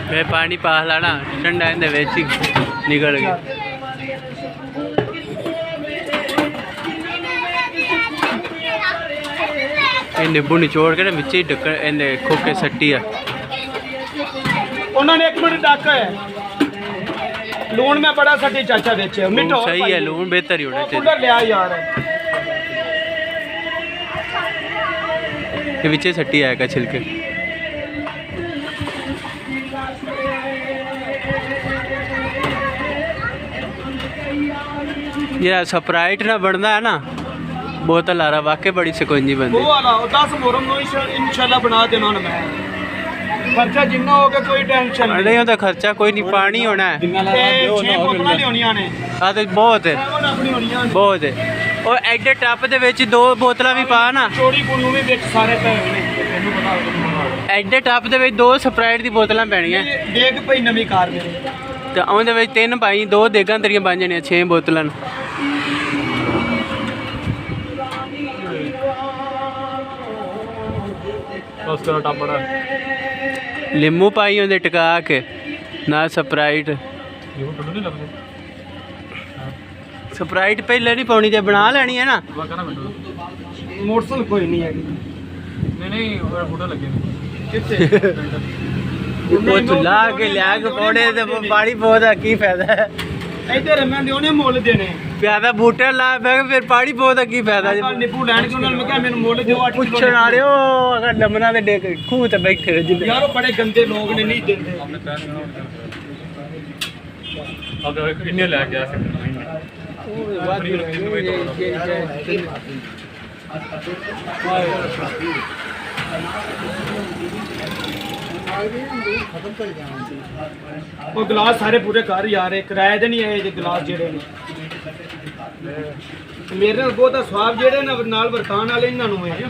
मैं पानी पा लाना ठंडा इंदे विच ही निकल गया। नींबू निचोड़ के ना विच ही ढक्कन इन्हें खोके सट्टी है। उन्होंने 1 मिनट डाका है लून में बड़ा सटी चाचा बेचे मिठो सही है लून बेहतर ही होना चाहिए। लिया यार ये विच सट्टी आएगा छिलके। ये स्प्राइट ना बनना है ना बोतल आ रहा वाकई बड़ी सिकंजी बनती। वो वाला 10 मुहर्रम नो इंशाल्लाह बना देना मैं। खर्चा जितना होगा कोई टेंशन नहीं होता खर्चा कोई नहीं पानी होना है। 6 बोतलां लियोनियां ने हाँ तो बहुत है अपनी होनियां बहुत है। और एडे टप दे विच 2 बोतलां भी पा ना चोरी कोनू भी विच सारे पे होने तैनू पता एडे टप दे विच 2 स्प्राइट दी बोतलां पैणियां देख भाई नवी कार मेरे ते ओंदे विच 3 पाई 2 देगां तेरियां बन जाणियां 6 बोतलां। बस करो टापड़ा लींबू पाई होंदे टका के ना स्प्राइट। स्प्राइट पहले नहीं पानी ते बना लेनी है ना। मोटरसाइकिल कोई नहीं है नहीं फोटो लगे वो चुला के लिया के पौड़े ते पानी पौधा की फायदा है। इधर मैं देने मोल देने प्यादा बूटे ला फिर पानी पौधा की फायदा। नींबू लैन के उन्होंने मैं मेनू मोल दियो 8 किलो पुछण आ रहे हो अगर लमना दे डेक खूह ते बैठे रहे जिंदे यार बड़े गंदे लोग ने नहीं देंगे अब इन्ने ले गया वो गिलास सारे पूरे घर यार किराए दे नहीं आए गिलास जेड़े ने मेरे बहुत स्वाब जेड़े नाल बरतान वाले इन्हां नूं है।